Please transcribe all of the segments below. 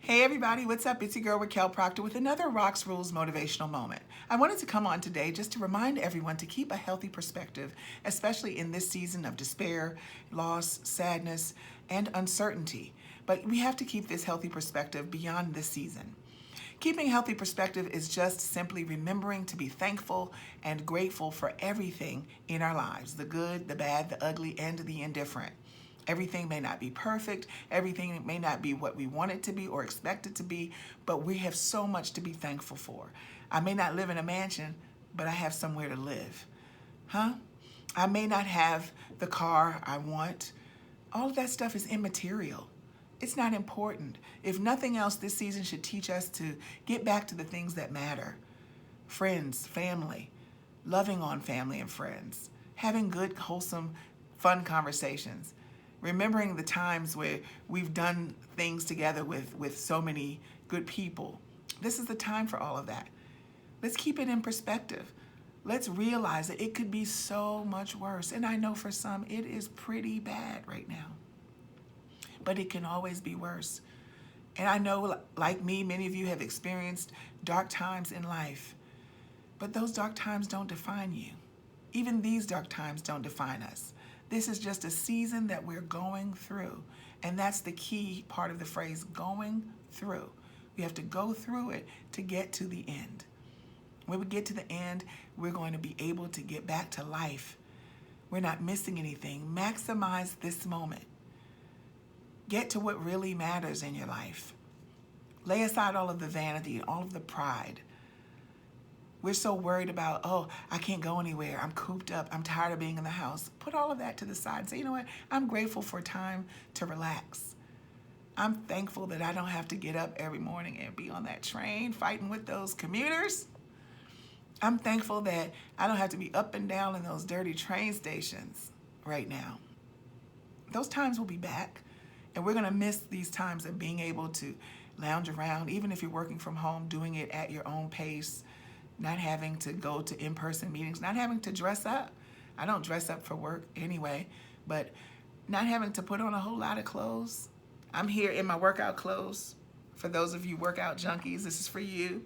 Hey everybody, what's up? It's your girl Raquel Proctor with another Rocks Rules motivational moment. I wanted to come on today just to remind everyone to keep a healthy perspective, especially in this season of despair, loss, sadness, and uncertainty. But we have to keep this healthy perspective beyond this season. Keeping healthy perspective is just simply remembering to be thankful and grateful for everything in our lives, the good, the bad, the ugly, and the indifferent. Everything may not be perfect, everything may not be what we want it to be or expect it to be, but we have so much to be thankful for. I may not live in a mansion, but I have somewhere to live. Huh? I may not have the car I want. All of that stuff is immaterial. It's not important. If nothing else, this season should teach us to get back to the things that matter. Friends, family, loving on family and friends, having good, wholesome, fun conversations, remembering the times where we've done things together with so many good people. This is the time for all of that. Let's keep it in perspective. Let's realize that it could be so much worse. And I know for some, it is pretty bad right now. But it can always be worse. And I know, like me, many of you have experienced dark times in life. But those dark times don't define you. Even these dark times don't define us. This is just a season that we're going through. And that's the key part of the phrase, going through. We have to go through it to get to the end. When we get to the end, we're going to be able to get back to life. We're not missing anything. Maximize this moment. Get to what really matters in your life. Lay aside all of the vanity and all of the pride. We're so worried about, oh, I can't go anywhere. I'm cooped up. I'm tired of being in the house. Put all of that to the side and say, you know what? I'm grateful for time to relax. I'm thankful that I don't have to get up every morning and be on that train fighting with those commuters. I'm thankful that I don't have to be up and down in those dirty train stations right now. Those times will be back, and we're going to miss these times of being able to lounge around, even if you're working from home, doing it at your own pace, not having to go to in-person meetings, not having to dress up. I don't dress up for work anyway, but not having to put on a whole lot of clothes. I'm here in my workout clothes. For those of you workout junkies, this is for you.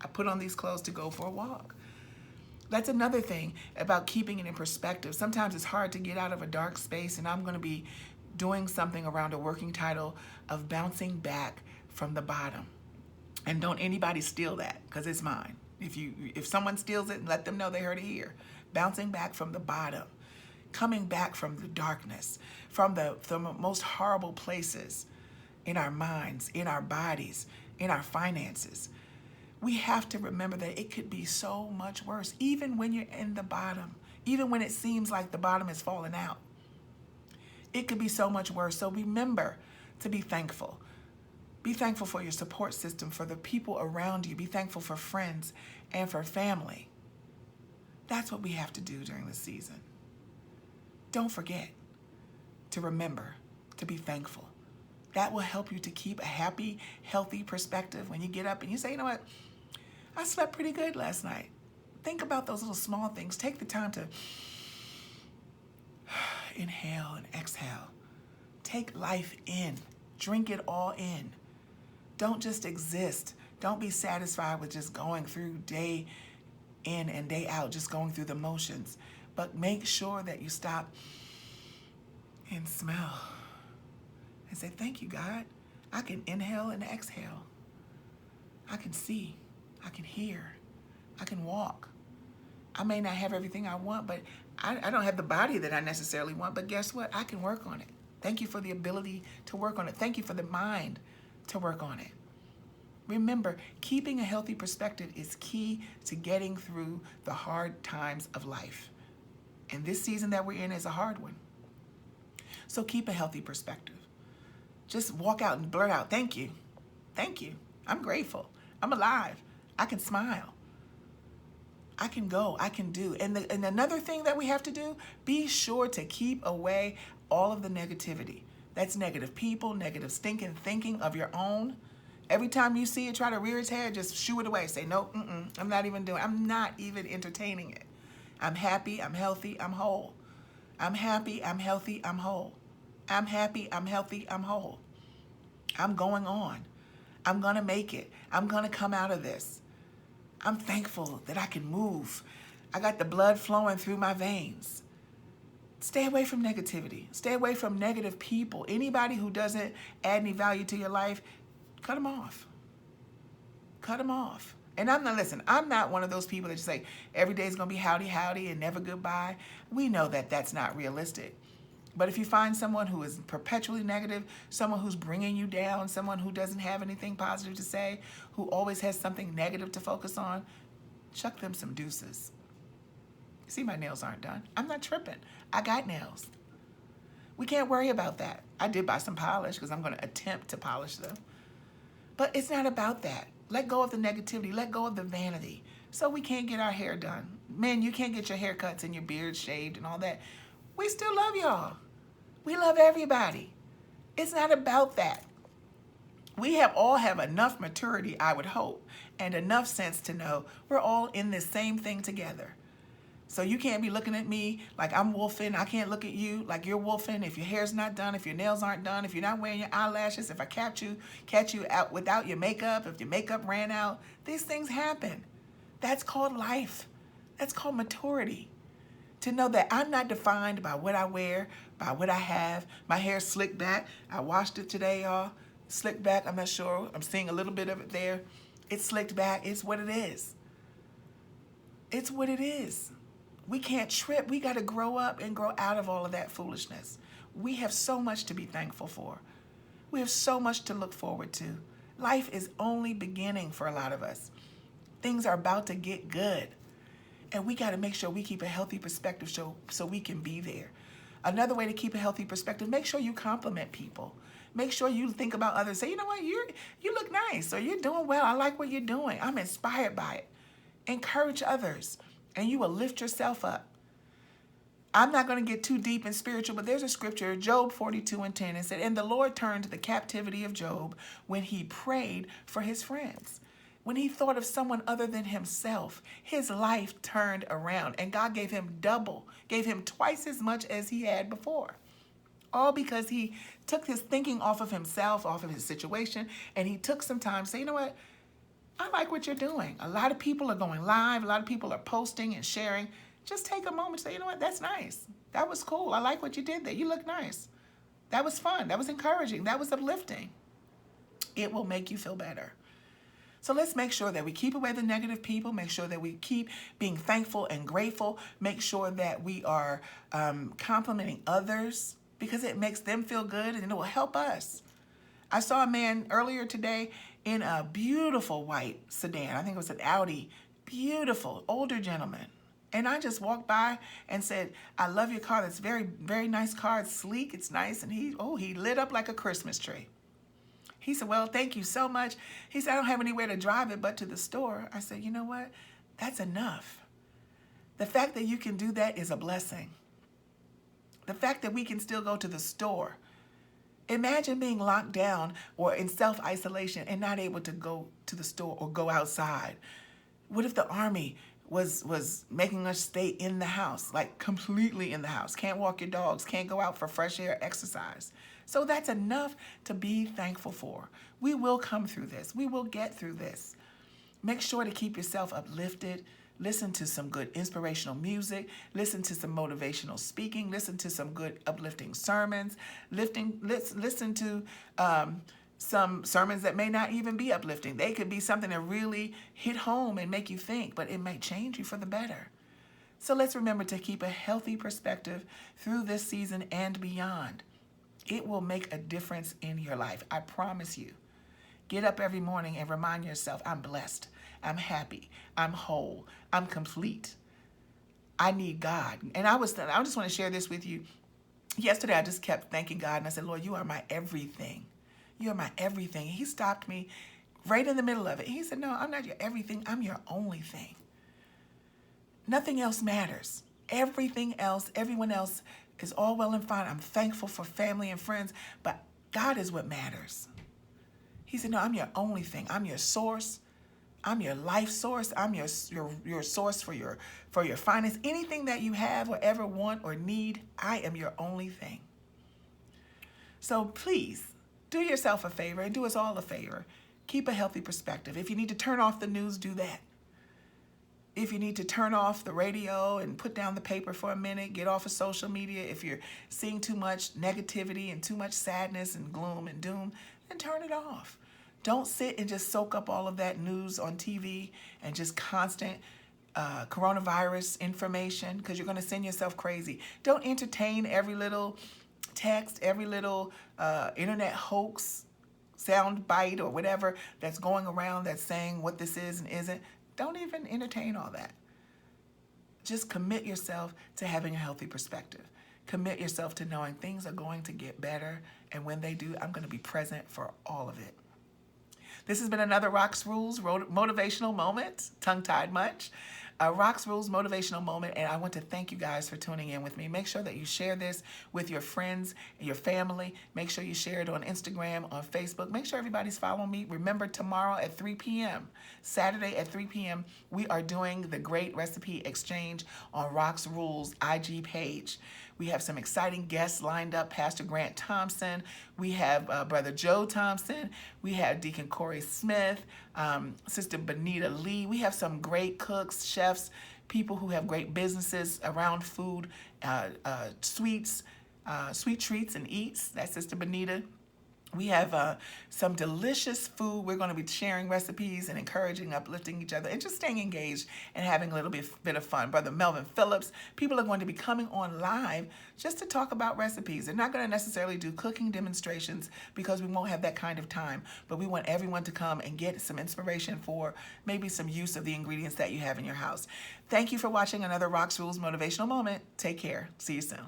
I put on these clothes to go for a walk. That's another thing about keeping it in perspective. Sometimes it's hard to get out of a dark space, and I'm going to be doing something around a working title of bouncing back from the bottom. And don't anybody steal that, because it's mine. If someone steals it, let them know they heard it here. Bouncing back from the bottom, coming back from the darkness, from the most horrible places in our minds, in our bodies, in our finances. We have to remember that it could be so much worse, even when you're in the bottom, even when it seems like the bottom is falling out. It could be so much worse. So remember to be thankful. Be thankful for your support system, for the people around you. Be thankful for friends and for family. That's what we have to do during the season. Don't forget to remember to be thankful. That will help you to keep a happy, healthy perspective when you get up and you say, you know what? I slept pretty good last night. Think about those little small things. Take the time to inhale and exhale. Take life in. Drink it all in. Don't just exist. Don't be satisfied with just going through day in and day out, just going through the motions. But make sure that you stop and smell and say, thank you, God. I can inhale and exhale. I can see. I can hear. I can walk. I may not have everything I want, but I don't have the body that I necessarily want. But guess what? I can work on it. Thank you for the ability to work on it. Thank you for the mind to work on it. Remember, keeping a healthy perspective is key to getting through the hard times of life. And this season that we're in is a hard one. So keep a healthy perspective. Just walk out and blurt out, thank you. Thank you. I'm grateful. I'm alive. I can smile. I can go. I can do. And another thing that we have to do, be sure to keep away all of the negativity. That's negative people, negative stinking thinking of your own. Every time you see it try to rear its head, just shoo it away. Say, no, I'm not even entertaining it. I'm happy, I'm healthy, I'm whole. I'm happy, I'm healthy, I'm whole. I'm happy, I'm healthy, I'm whole. I'm going on. I'm going to make it. I'm going to come out of this. I'm thankful that I can move. I got the blood flowing through my veins. Stay away from negativity. Stay away from negative people. Anybody who doesn't add any value to your life, cut them off. Cut them off. And I'm not one of those people that just say every day is going to be howdy, howdy, and never goodbye. We know that that's not realistic. But if you find someone who is perpetually negative, someone who's bringing you down, someone who doesn't have anything positive to say, who always has something negative to focus on, chuck them some deuces. See, my nails aren't done. I'm not tripping. I got nails. We can't worry about that. I did buy some polish because I'm going to attempt to polish them. But it's not about that. Let go of the negativity. Let go of the vanity. So we can't get our hair done. Men, you can't get your haircuts and your beard shaved and all that. We still love y'all. We love everybody. It's not about that. We all have enough maturity, I would hope, and enough sense to know we're all in this same thing together. So you can't be looking at me like I'm wolfing. I can't look at you like you're wolfing. If your hair's not done, if your nails aren't done, if you're not wearing your eyelashes, if I catch you out without your makeup, if your makeup ran out, these things happen. That's called life. That's called maturity. To know that I'm not defined by what I wear, by what I have. My hair's slicked back. I washed it today, y'all. Slicked back, I'm not sure. I'm seeing a little bit of it there. It's slicked back. It's what it is. It's what it is. We can't trip. We got to grow up and grow out of all of that foolishness. We have so much to be thankful for. We have so much to look forward to. Life is only beginning for a lot of us. Things are about to get good. And we got to make sure we keep a healthy perspective so we can be there. Another way to keep a healthy perspective, make sure you compliment people. Make sure you think about others. Say, you know what, you look nice, or you're doing well. I like what you're doing. I'm inspired by it. Encourage others, and you will lift yourself up. I'm not going to get too deep and spiritual, but there's a scripture, Job 42:10, and said, and the Lord turned the captivity of Job when he prayed for his friends. When he thought of someone other than himself, his life turned around, and God gave him double, gave him twice as much as he had before. All because he took his thinking off of himself, off of his situation, and he took some time to say, you know what? I like what you're doing. A lot of people are going live. A lot of people are posting and sharing. Just take a moment to say, you know what? That's nice. That was cool. I like what you did there. You look nice. That was fun. That was encouraging. That was uplifting. It will make you feel better. So let's make sure that we keep away the negative people, make sure that we keep being thankful and grateful, make sure that we are complimenting others because it makes them feel good and it will help us. I saw a man earlier today in a beautiful white sedan. I think it was an Audi. Beautiful, older gentleman. And I just walked by and said, I love your car. That's very, very nice car. It's sleek. It's nice. And he lit up like a Christmas tree. He said, well, thank you so much. He said, I don't have anywhere to drive it but to the store. I said, you know what? That's enough. The fact that you can do that is a blessing. The fact that we can still go to the store. Imagine being locked down or in self-isolation and not able to go to the store or go outside. What if the army was making us stay in the house, like completely in the house? Can't walk your dogs, can't go out for fresh air, exercise. So that's enough to be thankful for. We will come through this. We will get through this. Make sure to keep yourself uplifted. Listen to some good inspirational music. Listen to some motivational speaking. Listen to some good uplifting sermons. Listen to some sermons that may not even be uplifting. They could be something that really hit home and make you think, but it may change you for the better. So let's remember to keep a healthy perspective through this season and beyond. It will make a difference in your life. I promise you. Get up every morning and remind yourself, I'm blessed. I'm happy. I'm whole. I'm complete. I need God. And I just want to share this with you. Yesterday, I just kept thanking God, and I said, Lord, you are my everything. You are my everything. He stopped me right in the middle of it. He said, no, I'm not your everything. I'm your only thing. Nothing else matters. Everything else, everyone else is all well and fine. I'm thankful for family and friends, but God is what matters. He said, no, I'm your only thing. I'm your source. I'm your life source. I'm your source for your finance. Anything that you have or ever want or need, I am your only thing. So please do yourself a favor and do us all a favor. Keep a healthy perspective. If you need to turn off the news, do that. If you need to turn off the radio and put down the paper for a minute, get off of social media. If you're seeing too much negativity and too much sadness and gloom and doom, then turn it off. Don't sit and just soak up all of that news on TV and just constant coronavirus information, because you're going to send yourself crazy. Don't entertain every little text, every little internet hoax, sound bite, or whatever that's going around that's saying what this is and isn't. Don't even entertain all that. Just commit yourself to having a healthy perspective. Commit yourself to knowing things are going to get better, and when they do, I'm going to be present for all of it. This has been another Rox Rules motivational moment, tongue-tied much. Rox Rules motivational moment, and I want to thank you guys for tuning in with me. Make sure that you share this with your friends and your family. Make sure you share it on Instagram, on Facebook. Make sure everybody's following me. Remember, tomorrow at 3 p.m., Saturday at 3 p.m., we are doing the Great Recipe Exchange on Rox Rules IG page. We have some exciting guests lined up. Pastor Grant Thompson. We have Brother Joe Thompson. We have Deacon Corey Smith, Sister Benita Lee. We have some great cooks, chefs, people who have great businesses around food, sweets, sweet treats and eats. That's Sister Benita. We have some delicious food. We're going to be sharing recipes and encouraging, uplifting each other, and just staying engaged and having a little bit of fun. Brother Melvin Phillips, people are going to be coming on live just to talk about recipes. They're not going to necessarily do cooking demonstrations because we won't have that kind of time, but we want everyone to come and get some inspiration for maybe some use of the ingredients that you have in your house. Thank you for watching another Rox Rules motivational moment. Take care. See you soon.